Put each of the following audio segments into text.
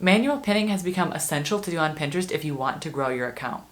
Manual pinning has become essential to do on Pinterest if you want to grow your account.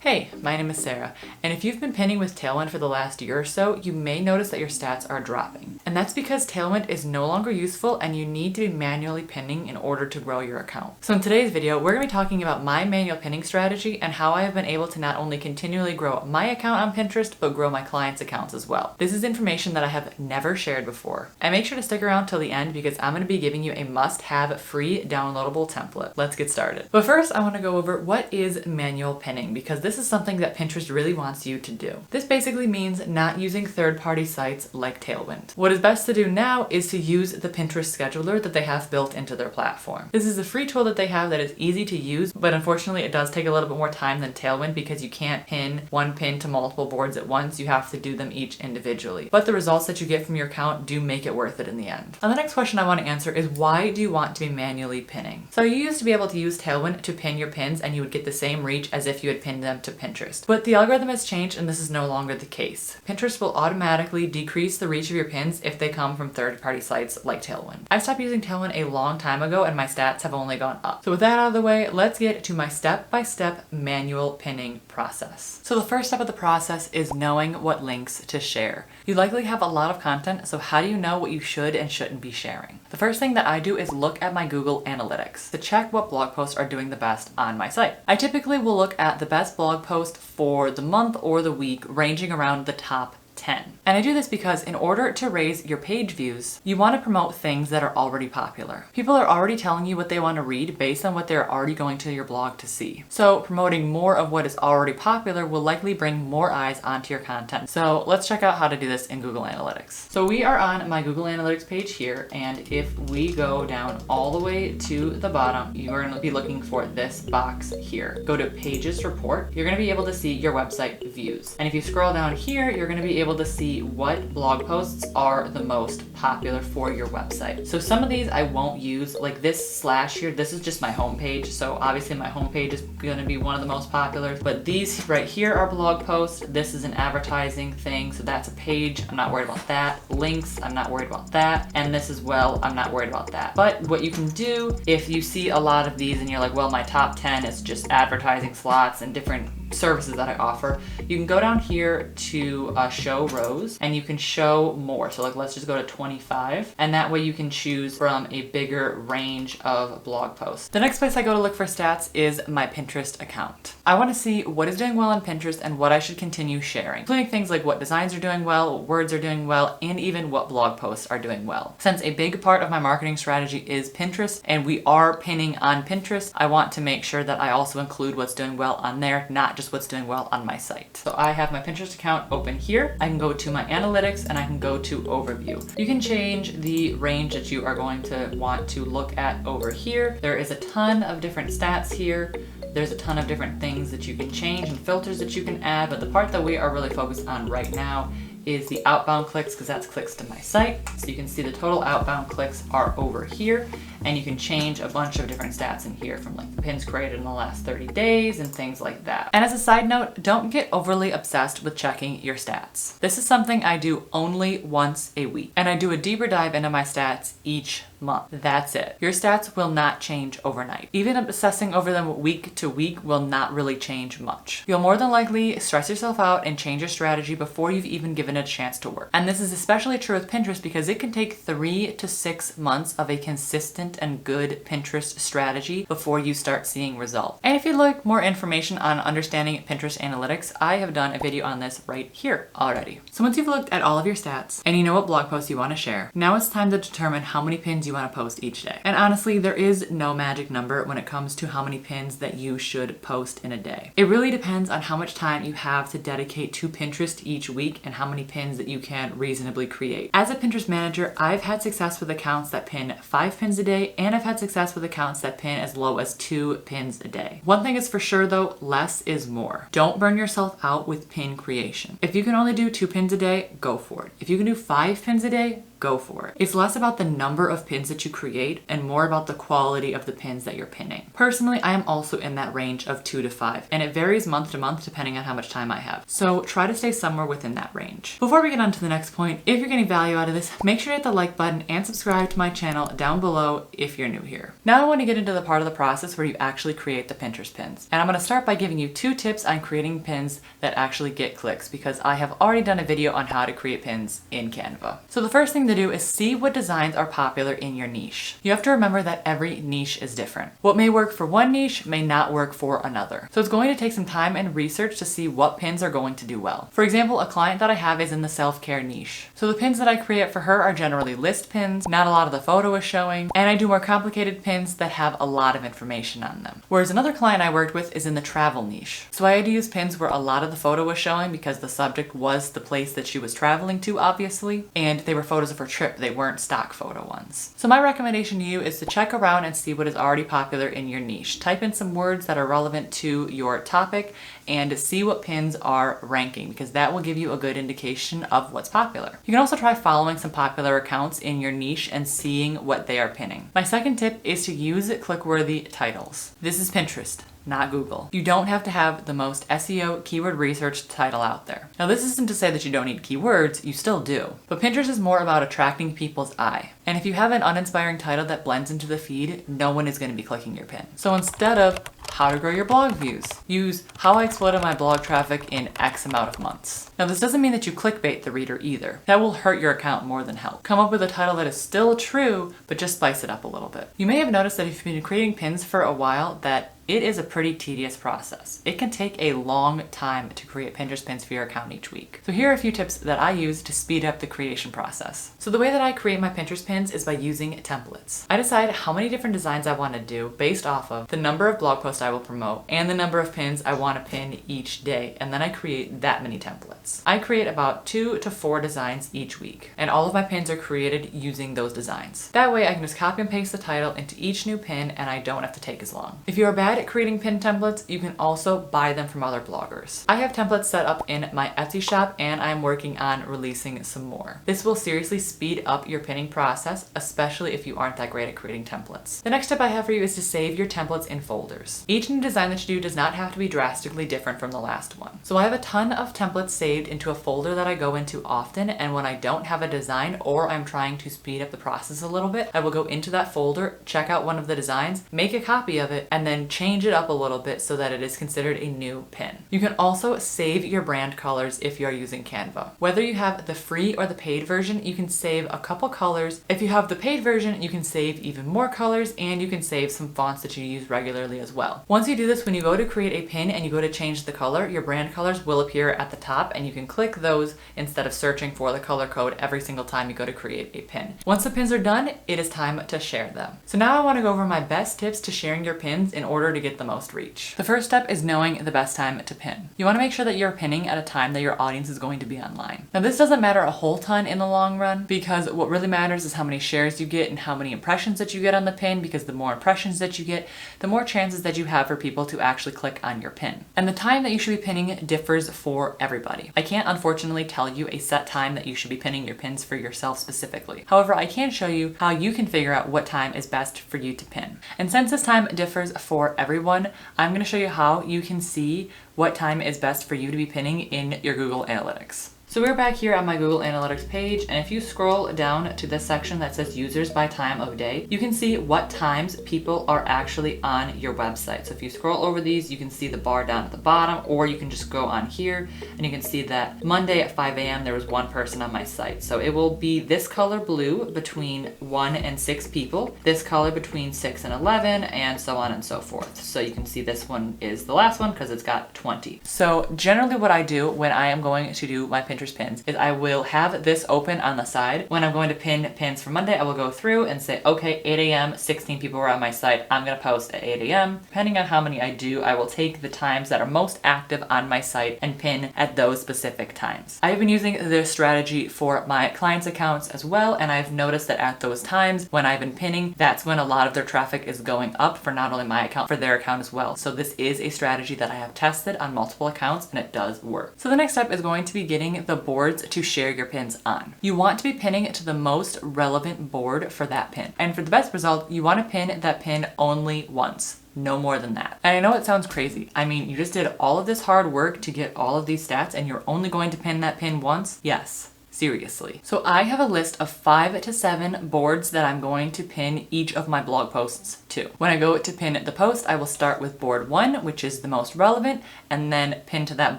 Hey, my name is Sarah, and if you've been pinning with Tailwind for the last year or so, you may notice that your stats are dropping. And that's because Tailwind is no longer useful and you need to be manually pinning in order to grow your account. So in today's video, we're going to be talking about my manual pinning strategy and how I have been able to not only continually grow my account on Pinterest, but grow my clients' accounts as well. This is information that I have never shared before. And make sure to stick around till the end because I'm going to be giving you a must-have free downloadable template. Let's get started. But first, I want to go over what is manual pinning because this is something that Pinterest really wants you to do. This basically means not using third-party sites like Tailwind. What is best to do now is to use the Pinterest scheduler that they have built into their platform. This is a free tool that they have that is easy to use, but unfortunately it does take a little bit more time than Tailwind because you can't pin one pin to multiple boards at once. You have to do them each individually. But the results that you get from your account do make it worth it in the end. Now the next question I want to answer is why do you want to be manually pinning? So you used to be able to use Tailwind to pin your pins and you would get the same reach as if you had pinned them to Pinterest. But the algorithm has changed and this is no longer the case. Pinterest will automatically decrease the reach of your pins if they come from third-party sites like Tailwind. I stopped using Tailwind a long time ago and my stats have only gone up. So with that out of the way, let's get to my step-by-step manual pinning process. So the first step of the process is knowing what links to share. You likely have a lot of content, so how do you know what you should and shouldn't be sharing? The first thing that I do is look at my Google Analytics to check what blog posts are doing the best on my site. I typically will look at the best blog post for the month or the week, ranging around the top 10. And I do this because in order to raise your page views, you want to promote things that are already popular. People are already telling you what they want to read based on what they're already going to your blog to see. So promoting more of what is already popular will likely bring more eyes onto your content. So let's check out how to do this in Google Analytics. So we are on my Google Analytics page here, and if we go down all the way to the bottom, you are going to be looking for this box here. Go to Pages Report. You're going to be able to see your website views. And if you scroll down here, you're going to be able to see what blog posts are the most popular for your website. So some of these I won't use, like this slash here, this is just my homepage. So obviously my homepage is going to be one of the most popular, but these right here are blog posts. This is an advertising thing. So that's a page. I'm not worried about that. Links, I'm not worried about that. And this as well, I'm not worried about that. But what you can do if you see a lot of these and you're like, well, my top 10 is just advertising slots and different services that I offer, you can go down here to show rows and you can show more. So like, let's just go to 25 and that way you can choose from a bigger range of blog posts. The next place I go to look for stats is my Pinterest account. I want to see what is doing well on Pinterest and what I should continue sharing, including things like what designs are doing well, what words are doing well, and even what blog posts are doing well. Since a big part of my marketing strategy is Pinterest and we are pinning on Pinterest, I want to make sure that I also include what's doing well on there, not just what's doing well on my site. So I have my Pinterest account open here. I can go to my analytics and I can go to overview. You can change the range that you are going to want to look at over here. There is a ton of different stats here. There's a ton of different things that you can change and filters that you can add, but the part that we are really focused on right now is the outbound clicks because that's clicks to my site. So you can see the total outbound clicks are over here and you can change a bunch of different stats in here from like the pins created in the last 30 days and things like that. And as a side note, don't get overly obsessed with checking your stats. This is something I do only once a week and I do a deeper dive into my stats each month. That's it. Your stats will not change overnight. Even obsessing over them week to week will not really change much. You'll more than likely stress yourself out and change your strategy before you've even given it a chance to work. And this is especially true with Pinterest because it can take 3 to 6 months of a consistent and good Pinterest strategy before you start seeing results. And if you'd like more information on understanding Pinterest analytics, I have done a video on this right here already. So once you've looked at all of your stats and you know what blog posts you want to share, now it's time to determine how many pins you want to post each day. And honestly, there is no magic number when it comes to how many pins that you should post in a day. It really depends on how much time you have to dedicate to Pinterest each week and how many pins that you can reasonably create. As a Pinterest manager, I've had success with accounts that pin 5 pins a day, and I've had success with accounts that pin as low as 2 pins a day. One thing is for sure though, less is more. Don't burn yourself out with pin creation. If you can only do 2 pins a day, go for it. If you can do 5 pins a day, go for it. It's less about the number of pins that you create and more about the quality of the pins that you're pinning. Personally, I am also in that range of 2 to 5, and it varies month to month depending on how much time I have. So try to stay somewhere within that range. Before we get on to the next point, if you're getting value out of this, make sure to hit the like button and subscribe to my channel down below if you're new here. Now I want to get into the part of the process where you actually create the Pinterest pins. And I'm going to start by giving you 2 tips on creating pins that actually get clicks, because I have already done a video on how to create pins in Canva. So the first thing to do is see what designs are popular in your niche. You have to remember that every niche is different. What may work for one niche may not work for another. So it's going to take some time and research to see what pins are going to do well. For example, a client that I have is in the self-care niche. So the pins that I create for her are generally list pins, not a lot of the photo is showing, and I do more complicated pins that have a lot of information on them. Whereas another client I worked with is in the travel niche. So I had to use pins where a lot of the photo was showing because the subject was the place that she was traveling to, obviously, and they were photos of her trip. They weren't stock photo ones. So my recommendation to you is to check around and see what is already popular in your niche. Type in some words that are relevant to your topic and see what pins are ranking, because that will give you a good indication of what's popular. You can also try following some popular accounts in your niche and seeing what they are pinning. My second tip is to use click-worthy titles. This is Pinterest, not Google. You don't have to have the most SEO keyword research title out there. Now this isn't to say that you don't need keywords, you still do. But Pinterest is more about attracting people's eye. And if you have an uninspiring title that blends into the feed, no one is going to be clicking your pin. So instead of how to grow your blog views, use how I exploded my blog traffic in X amount of months. Now this doesn't mean that you clickbait the reader either. That will hurt your account more than help. Come up with a title that is still true, but just spice it up a little bit. You may have noticed that if you've been creating pins for a while that it is a pretty tedious process. It can take a long time to create Pinterest pins for your account each week. So here are a few tips that I use to speed up the creation process. So the way that I create my Pinterest pins is by using templates. I decide how many different designs I want to do based off of the number of blog posts I will promote and the number of pins I want to pin each day, and then I create that many templates. I create about 2 to 4 designs each week, and all of my pins are created using those designs. That way I can just copy and paste the title into each new pin and I don't have to take as long. If you are bad at creating pin templates, you can also buy them from other bloggers. I have templates set up in my Etsy shop and I'm working on releasing some more. This will seriously speed up your pinning process, especially if you aren't that great at creating templates. The next tip I have for you is to save your templates in folders. Each new design that you do does not have to be drastically different from the last one. So I have a ton of templates saved into a folder that I go into often, and when I don't have a design or I'm trying to speed up the process a little bit, I will go into that folder, check out one of the designs, make a copy of it, and then change it up a little bit so that it is considered a new pin. You can also save your brand colors if you are using Canva. Whether you have the free or the paid version, you can save a couple colors. If you have the paid version, you can save even more colors, and you can save some fonts that you use regularly as well. Once you do this, when you go to create a pin and you go to change the color, your brand colors will appear at the top and you can click those instead of searching for the color code every single time you go to create a pin. Once the pins are done, it is time to share them. So now I want to go over my best tips to sharing your pins in order to get the most reach. The first step is knowing the best time to pin. You want to make sure that you're pinning at a time that your audience is going to be online. Now this doesn't matter a whole ton in the long run, because what really matters is how many shares you get and how many impressions that you get on the pin, because the more impressions that you get, the more chances that you have for people to actually click on your pin. And the time that you should be pinning differs for everybody. I can't unfortunately tell you a set time that you should be pinning your pins for yourself specifically. However, I can show you how you can figure out what time is best for you to pin. And since this time differs for everyone, I'm going to show you how you can see what time is best for you to be pinning in your Google Analytics. So we're back here on my Google Analytics page, and if you scroll down to this section that says users by time of day, you can see what times people are actually on your website. So if you scroll over these, you can see the bar down at the bottom, or you can just go on here and you can see that Monday at 5 a.m. there was 1 person on my site. So it will be this color blue between 1 and 6 people, this color between 6 and 11, and so on and so forth. So you can see this one is the last one because it's got 20. So generally what I do when I am going to do my Pinterest pins is I will have this open on the side. When I'm going to pin pins for Monday, I will go through and say, okay, 8 a.m., 16 people were on my site. I'm going to post at 8 a.m. Depending on how many I do, I will take the times that are most active on my site and pin at those specific times. I've been using this strategy for my clients' accounts as well, and I've noticed that at those times when I've been pinning, that's when a lot of their traffic is going up for not only my account, for their account as well. So this is a strategy that I have tested on multiple accounts and it does work. So the next step is going to be getting the boards to share your pins on. You want to be pinning to the most relevant board for that pin. And for the best result, you want to pin that pin only once. No more than that. And I know it sounds crazy. I mean, you just did all of this hard work to get all of these stats and you're only going to pin that pin once? Yes. Seriously. So I have a list of 5 to 7 boards that I'm going to pin each of my blog posts to. When I go to pin the post, I will start with board 1, which is the most relevant, and then pin to that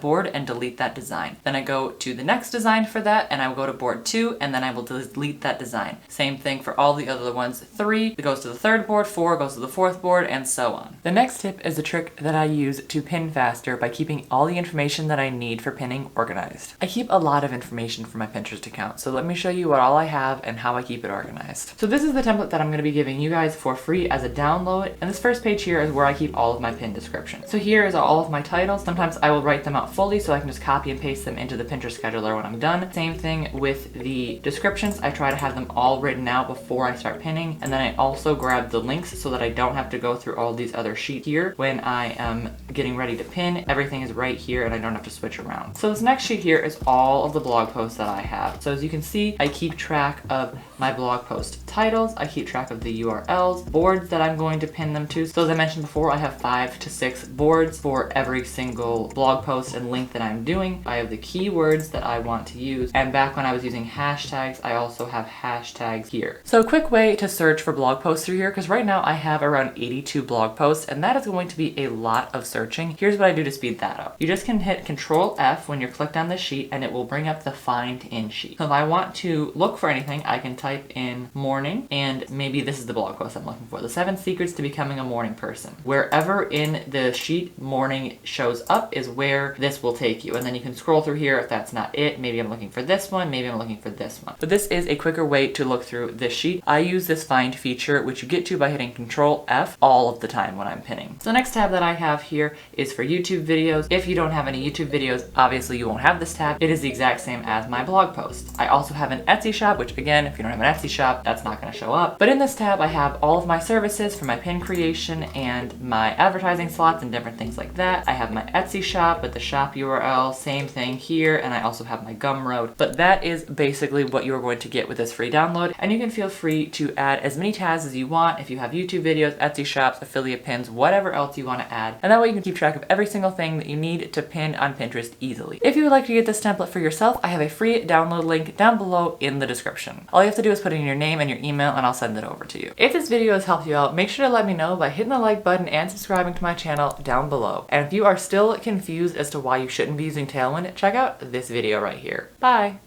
board and delete that design. Then I go to the next design for that, and I will go to board 2, and then I will delete that design. Same thing for all the other ones. 3 goes to the 3rd board, 4 goes to the 4th board, and so on. The next tip is a trick that I use to pin faster by keeping all the information that I need for pinning organized. I keep a lot of information for my Pinterest account, so let me show you what all I have and how I keep it organized. So this is the template that I'm going to be giving you guys for free as a download, and this first page here is where I keep all of my pin descriptions. So here is all of my titles. Sometimes I will write them out fully so I can just copy and paste them into the Pinterest scheduler when I'm done. Same thing with the descriptions. I try to have them all written out before I start pinning, and then I also grab the links so that I don't have to go through all these other sheets here when I am getting ready to pin. Everything is right here and I don't have to switch around. So this next sheet here is all of the blog posts that I have. So as you can see, I keep track of my blog post titles, I keep track of the URLs, boards that I'm going to pin them to. So as I mentioned before, I have 5 to 6 boards for every single blog post and link that I'm doing. I have the keywords that I want to use, and back when I was using hashtags, I also have hashtags here. So a quick way to search for blog posts through here, because right now I have around 82 blog posts, and that is going to be a lot of searching. Here's what I do to speed that up. You just can hit Control F when you're clicked on the sheet, and it will bring up the Find In sheet. So if I want to look for anything, I can type in morning, and maybe this is the blog post I'm looking for, the 7 secrets to becoming a morning person. Wherever in the sheet morning shows up is where this will take you, and then you can scroll through here if that's not it. Maybe I'm looking for this one, maybe I'm looking for this one. But this is a quicker way to look through this sheet. I use this find feature, which you get to by hitting Control F all of the time when I'm pinning. So the next tab that I have here is for YouTube videos. If you don't have any YouTube videos, obviously you won't have this tab. It is the exact same as my blog posts. I also have an Etsy shop, which again, if you don't have an Etsy shop, that's not going to show up. But in this tab, I have all of my services for my pin creation and my advertising slots and different things like that. I have my Etsy shop with the shop URL, same thing here, and I also have my Gumroad. But that is basically what you are going to get with this free download, and you can feel free to add as many tabs as you want if you have YouTube videos, Etsy shops, affiliate pins, whatever else you want to add. And that way you can keep track of every single thing that you need to pin on Pinterest easily. If you would like to get this template for yourself, I have a free download link down below in the description. All you have to do is put in your name and your email and I'll send it over to you. If this video has helped you out, make sure to let me know by hitting the like button and subscribing to my channel down below. And if you are still confused as to why you shouldn't be using Tailwind, check out this video right here. Bye!